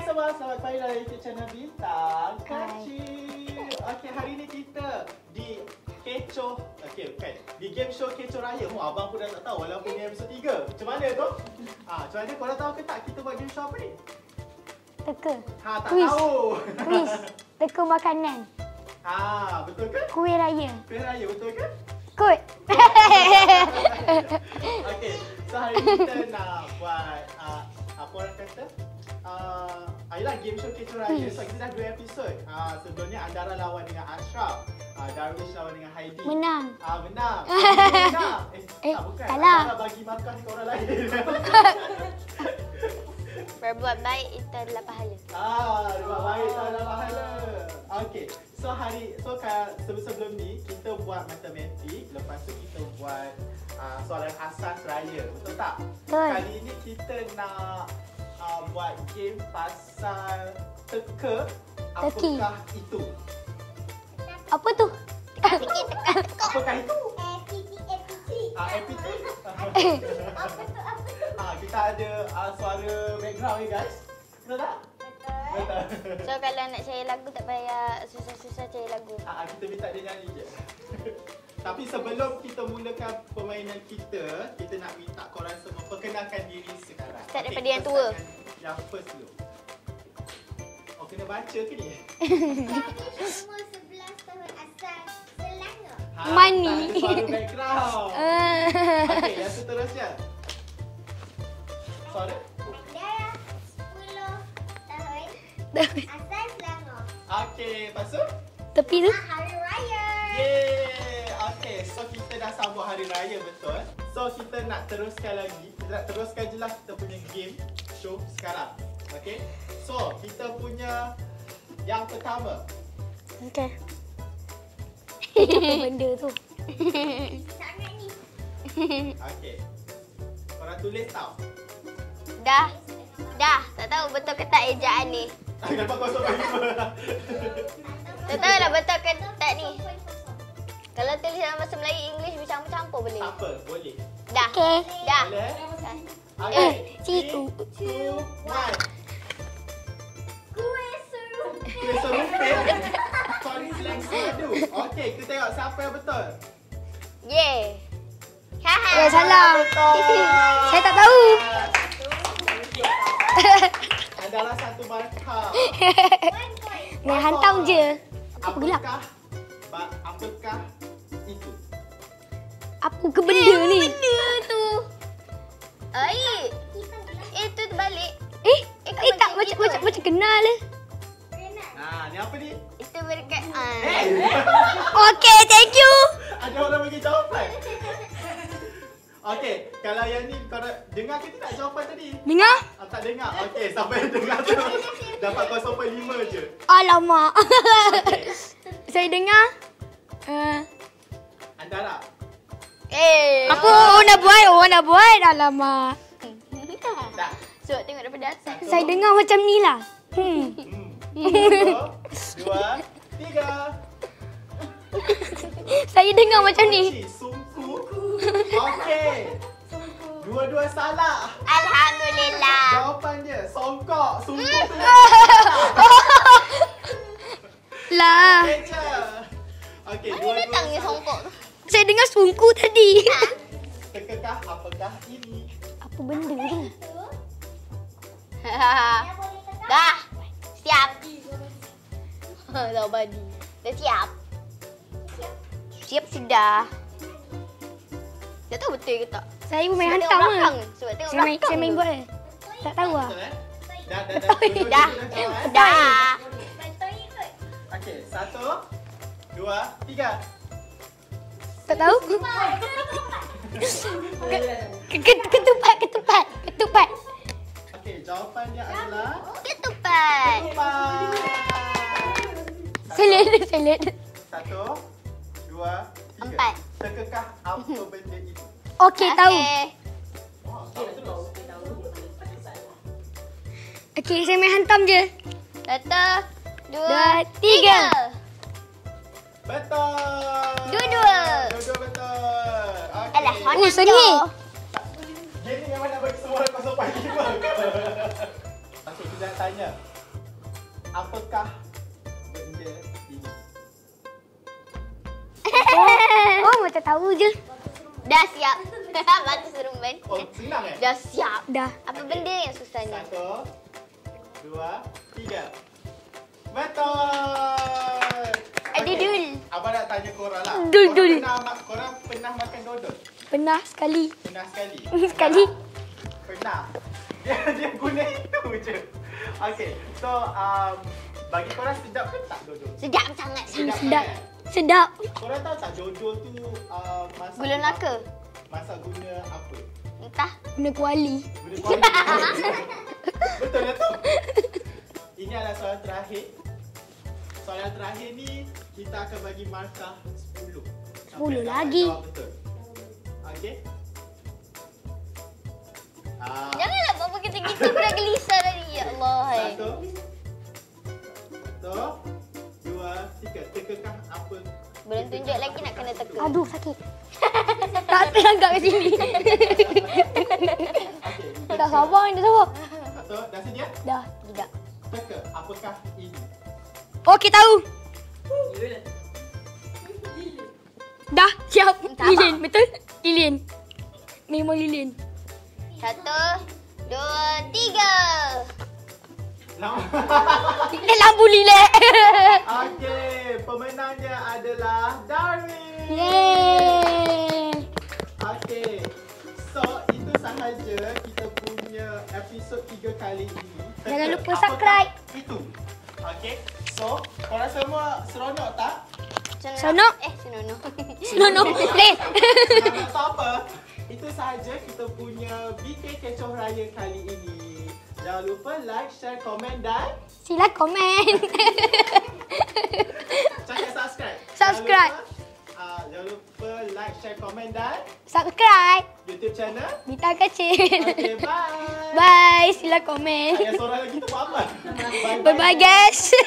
semua, selamat kembali dalam YouTube channel Bintang Kecil. Okey, hari ni kita di Kecoh, bukan, di game show Kecoh Raya. Abang pun dah tak tahu walaupun ni episod 3. Macam mana tu? Macam mana korang tahu ke tak kita buat game show apa ni? Teka. Tak Quiz. tahu. Quiz. Teka makanan. Betul ke? Kuih raya. Kuih raya, betul ke? Kot. Okey, so hari ni kita nak buat apa orang kata? Ayolah game show Kecoh Raya. So kita dah 2 episod. Sebelumnya Andara lawan dengan Ashraf. Darwish lawan dengan Heidi. Menang. Menang. Menang. Bukan. salah. Andara bagi markah ke orang lain. Berbuat baik itu adalah pahala. Berbuat baik itu adalah pahala. Okey. So sebelum ni kita buat matematik, lepas tu kita buat soalan asas raya. Betul tak? Betul. Kali ni kita nak buat game pasal teka. Apakah itu? Apa tu? Apakah itu? APT. Kita ada suara background ni guys. Betul tak? Betul. So kalau nak cari lagu tak payah susah-susah cari lagu. Kita minta dia nyanyi je. Tapi sebelum kita mulakan permainan kita nak minta korang semua perkenalkan diri sekarang. Start daripada yang tua. Yang first dulu. Kena baca ke ni? Umur 11 tahun asal Selangor. Money. Tak ada suara background. Okey, yang seterusnya. Suara. Darah 10 tahun asal Selangor. Okey, lepas tu? Tepi tu. Hari Raya. Yeay! Okey, so kita dah sambut Hari Raya, betul? So kita nak teruskan lagi. Kita nak teruskan je lah kita punya game show sekarang. Okey? So, kita punya yang pertama. Okey. Apa benda tu? Sangat ni. Okey. Korang tulis tau. Dah. Tak tahu betul ke tak ejaan ni. Kenapa kau sobat lima? Tak tahu lah betul ke tak ni. Kalau tulis dalam bahasa Melayu, English bercampur-campur boleh. Tak apa, boleh. Dah. Okey. Dah. Boleh? Dah. Okey. Ciku. 3, 2, 1. Kuih serumpit. Kuih serumpit. Kau ni slang sadu. Okey, kita tengok siapa yang betul. Yeay. Eh, salah. Saya tak tahu. Adalah satu markah. Nak hantam je. Apa gelap? Apakah itu? Apa ke benda ni? Benda tu. Itu terbalik. Tak macam kenal. Ni apa ni? Itu berdekat. Okey, thank you. Ada orang bagi jawapan. Okey, kalau yang ni kau dengar ke tidak jawapan tadi? Dengar? Tak dengar. Okey, sampai dengar tu. Dapat 0.5 je. Alamak. Okey. Saya dengar. Andara. Aku nak buat. Alamak. Tak. Sebab tengok daripada atas. Saya dengar macam ni lah. 1, 2, 3. Saya dengar macam ni. Sungku. Okey. Dua-dua salah. Alhamdulillah. Jawapan dia songkok. Sungku tu. Lah. Okey je. Okey, Mana datang ni songkok tu? Saya dengar sungku tadi. Tekakah apakah ini? Apa benda tu? Dah. Siap. Dah badi. Dah siap. Siap sudah. Tak tahu betul ke tak? Saya pun main Sebab hantam tengok lah. belakang. Sebab tengok Saya belakang. main buat. Tak tahu lah. Betul Dah. Dah. Dah. Betul ikut. Okey, 1, 2, 3. Tak tahu? Ketupat. Okey, jawapannya adalah Ketupat. ketupat. Selit. 1, 2, 3. 4. Tekakah apa benda itu? Okey, tahu. Okey, saya main hantam je. 1, 2, 2, 3. Betul. Dua-dua. Dua-dua betul. Okey. Alah, sengih. Game ni memang nak bagi semua orang 0.5. Okey, kita nak tanya. apakah benda ini? Oh, macam tahu je. Dah siap. Batu seremban. Oh, senang eh? Dah siap. Dah. Apa benda yang susah ni? 1, 2, 3. Betul! Adidul. Abang nak tanya korang lah. Dul. Korang pernah makan dodol? Pernah sekali. Pernah sekali? Sekali. Pernah. Dia guna itu je. Okay, so bagi korang sedap ke tak dodol? Sedap sangat. Sedap. sangat. Sedap. Korang tahu tak dodol tu masak Gula naka? Masak guna apa? Entah. Guna kuali. Guna kuali. Betul lah tu. Ini adalah soalan terakhir. Soalan terakhir ni kita akan bagi markah 10. 10 lagi. Jawab betul. Okey. Janganlah buat begitu gitu. Aku dah gelisah tadi. Ya Allah. 1, 2, 3. Tekakah apa? Belum tunjuk lagi nak kena teka. Aduh, sakit. Tak terangkat kat sini. Okey. Tak sabar ni, tak sabar. Satu, dah sedia? Dah. Tidak. Teka, apakah ini? Okey, tahu. Dah, siap. Entah Lilin, betul? Lilin. Memang lilin. 1, 2, 3. Dia lampu lilin. Okey, pemenangnya adalah Darwin. Yeay. Okey. So, itu sahaja kita punya episod 3 kali ini. Jangan lupa Apakah subscribe. Itu. Okey. So, korang semua seronok tak? Sonok. Senonoh. No. Play. Seronok tak apa? Itu sahaja kita punya BK Kecoh Raya kali ini. Jangan lupa like, share, komen dan Sila komen. cakap subscribe. Subscribe. Jangan lupa like, share, komen dan Subscribe. YouTube channel. Bintang kecil. Okay, bye. Bye. Sila komen. Ada suara lagi tu buat apa? Bye-bye guys.